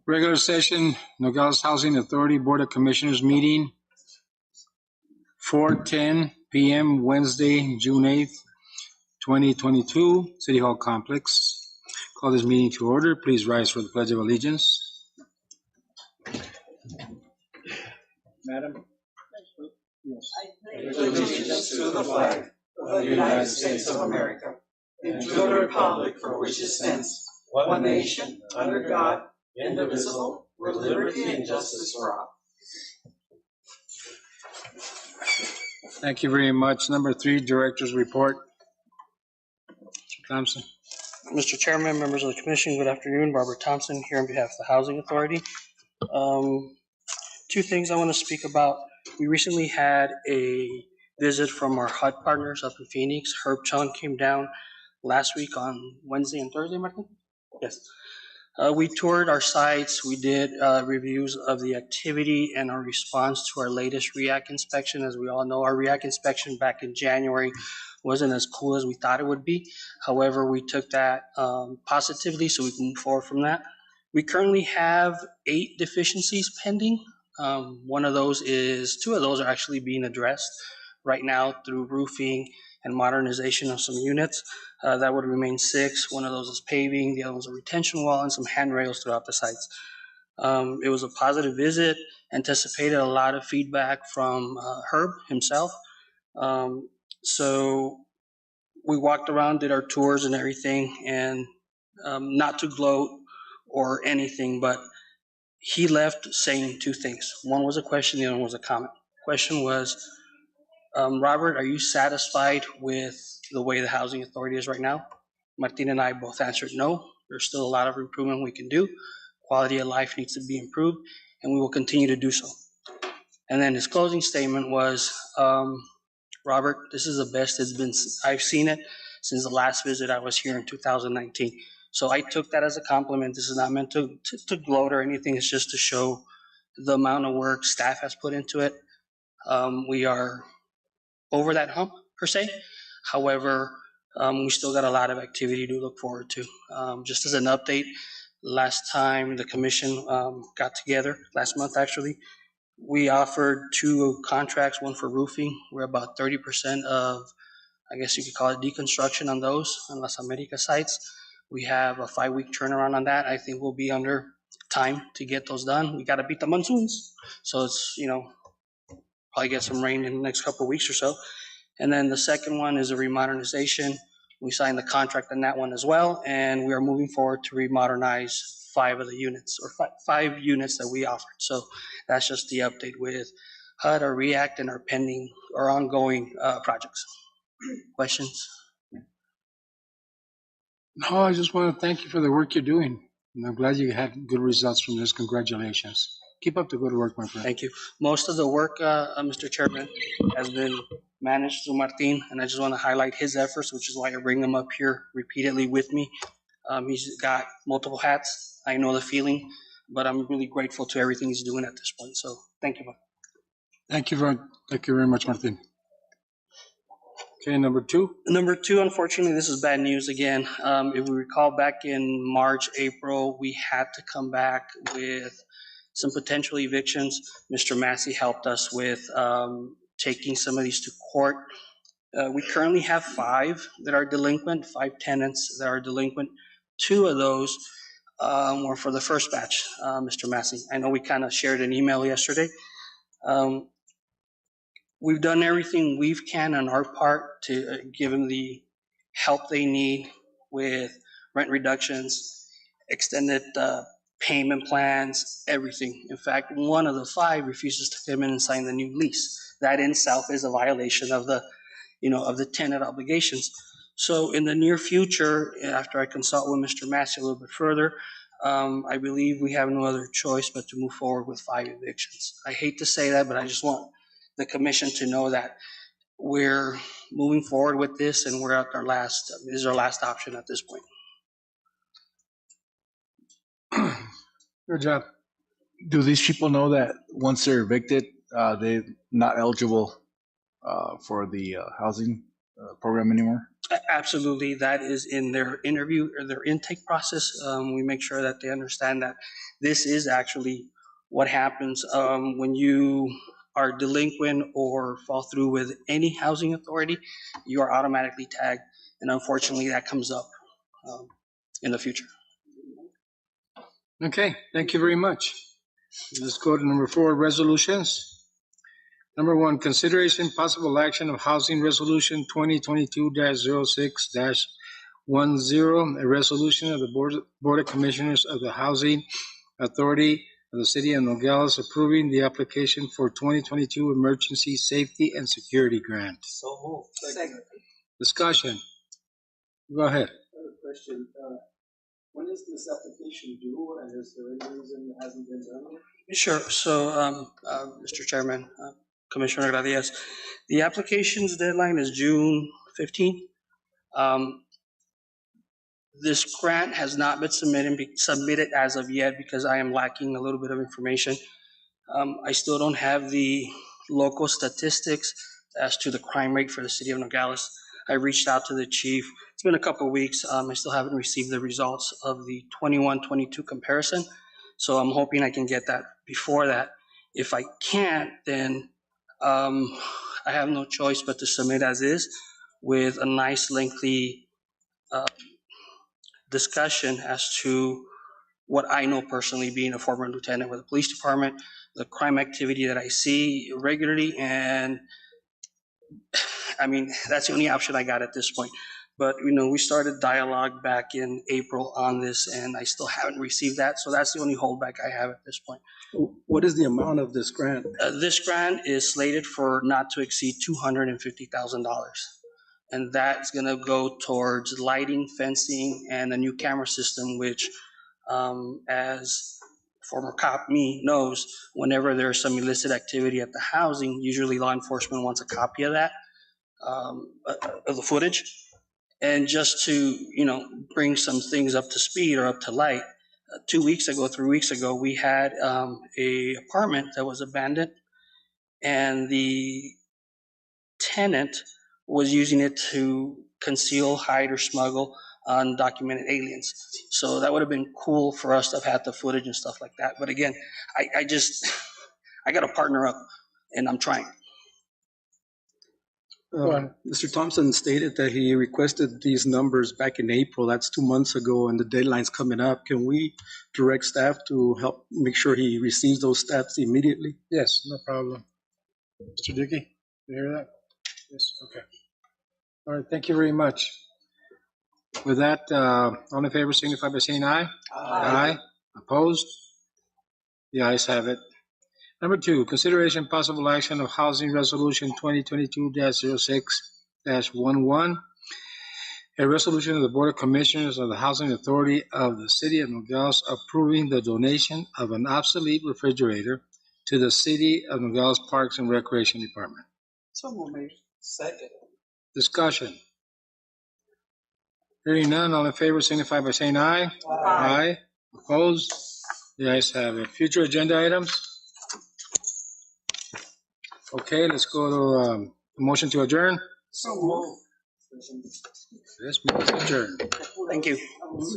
Regular session, Nogales Housing Authority Board of Commissioners meeting, 4:10 p.m. Wednesday, June 8th, 2022, City Hall Complex. Call this meeting to order. Please rise for the Pledge of Allegiance. Madam? Yes. I pledge allegiance to the flag of the United States of America and to the republic for which it stands, one nation, under God, indivisible, with liberty and justice for all. Thank you very much. Number 3, Director's Report. Thompson. Mr. Chairman, members of the Commission, good afternoon. Barbara Thompson here on behalf of the Housing Authority. Two things I want to speak about. We recently had a visit from our HUD partners up in Phoenix. Herb Chung came down last week on Wednesday and Thursday, Martin? Yes. We toured our sites. We did reviews of the activity and our response to our latest REAC inspection. As we all know, our REAC inspection back in January wasn't as cool as we thought it would be. However, we took that positively, so we can move forward from that. We currently have 8 deficiencies pending. Two of those are actually being addressed right now through roofing and modernization of some units. That would remain 6. One of those is paving, the other one's a retention wall, and some handrails throughout the sites. It was a positive visit, anticipated a lot of feedback from Herb himself. So we walked around, did our tours and everything, and not to gloat or anything, but he left saying 2 things. One was a question, the other one was a comment. Question was, Robert, are you satisfied with the way the Housing Authority is right now? Martin and I both answered no. There's still a lot of improvement we can do. Quality of life needs to be improved, and we will continue to do so. And then his closing statement was, Robert, this is the best I've seen it since the last visit I was here in 2019. So I took that as a compliment. This is not meant to gloat or anything. It's just to show the amount of work staff has put into it. We are over that hump, per se. However, we still got a lot of activity to look forward to. Just as an update, last time the commission got together, last month actually, we offered 2 contracts, one for roofing. We're about 30% of, I guess you could call it deconstruction on those, on Las Americas sites. We have a 5-week turnaround on that. I think we'll be under time to get those done. We got to beat the monsoons. So it's, probably get some rain in the next couple of weeks or so. And then the second one is a remodernization. We signed the contract on that one as well, and we are moving forward to remodernize 5 of the units, or 5 units that we offered. So that's just the update with HUD, our REACT, and our pending or ongoing projects. Questions? No, I just want to thank you for the work you're doing. And I'm glad you had good results from this. Congratulations. Keep up the good work, my friend. Thank you. Most of the work, Mr. Chairman, has been managed through Martin, and I just want to highlight his efforts, which is why I bring him up here repeatedly with me. He's got multiple hats. I know the feeling, but I'm really grateful to everything he's doing at this point. So thank you. Thank you very much, Martin. Okay, number 2. Number 2, unfortunately, this is bad news again. If we recall back in March, April, we had to come back with some potential evictions. Mr. Massey helped us with taking some of these to court. We currently have 5 that are delinquent, 5 tenants that are delinquent. 2 of those were for the first batch, Mr. Massey. I know we kind of shared an email yesterday. We've done everything we can on our part to give them the help they need with rent reductions, extended payment plans, everything. In fact, one of the 5 refuses to come in and sign the new lease. That in itself is a violation of the, of the tenant obligations. So in the near future, after I consult with Mr. Massey a little bit further, I believe we have no other choice but to move forward with 5 evictions. I hate to say that, but I just want the commission to know that we're moving forward with this, and we're at this is our last option at this point. Good job. Do these people know that once they're evicted, they're not eligible for the housing program anymore? Absolutely, that is in their interview or their intake process. We make sure that they understand that this is actually what happens when you are delinquent or fall through with any housing authority. You are automatically tagged, and unfortunately, that comes up in the future. Okay, thank you very much. Let's go to number 4, resolutions. Number 1, consideration possible action of Housing Resolution 2022-06-10, a resolution of the Board of Commissioners of the Housing Authority of the City of Nogales approving the application for 2022 Emergency Safety and Security Grant. So moved. Second. Discussion. Go ahead. I have a question. When is this application due, and is there any reason it hasn't been done yet? Sure. So, Mr. Chairman, Commissioner Gradias, the application's deadline is June 15th. This grant has not been submitted as of yet because I am lacking a little bit of information. I still don't have the local statistics as to the crime rate for the city of Nogales. I reached out to the chief. It's been a couple of weeks. I still haven't received the results of the 21-22 comparison. So I'm hoping I can get that before that. If I can't, then I have no choice but to submit as is with a nice lengthy discussion as to what I know personally, being a former lieutenant with the police department, the crime activity that I see regularly, and I mean, that's the only option I got at this point. But, we started dialogue back in April on this, and I still haven't received that. So that's the only holdback I have at this point. What is the amount of this grant? This grant is slated for not to exceed $250,000. And that's going to go towards lighting, fencing, and a new camera system, which, as former cop me knows, whenever there's some illicit activity at the housing, usually law enforcement wants a copy of that, of the footage. And just to, bring some things up to speed or up to light, 3 weeks ago, we had a apartment that was abandoned, and the tenant was using it to conceal, hide, or smuggle undocumented aliens. So that would have been cool for us to have had the footage and stuff like that. But again, I got to partner up, and I'm trying. Mr. Thompson stated that he requested these numbers back in April. That's 2 months ago, and the deadline's coming up. Can we direct staff to help make sure he receives those stats immediately? Yes, no problem. Mr. Dickey, you hear that? Yes, okay. All right, thank you very much. With that, all in favor signify by saying aye. Aye. Opposed? The ayes have it. Number 2, consideration possible action of Housing Resolution 2022-06-11, a resolution of the Board of Commissioners of the Housing Authority of the City of Nogales approving the donation of an obsolete refrigerator to the City of Nogales Parks and Recreation Department. So moved. Second. Discussion. Hearing none, all in favor signify by saying aye. Aye. Opposed? The ayes have it. Future agenda items? Okay, let's go to motion to adjourn. So moved. This meeting is adjourned. Thank you.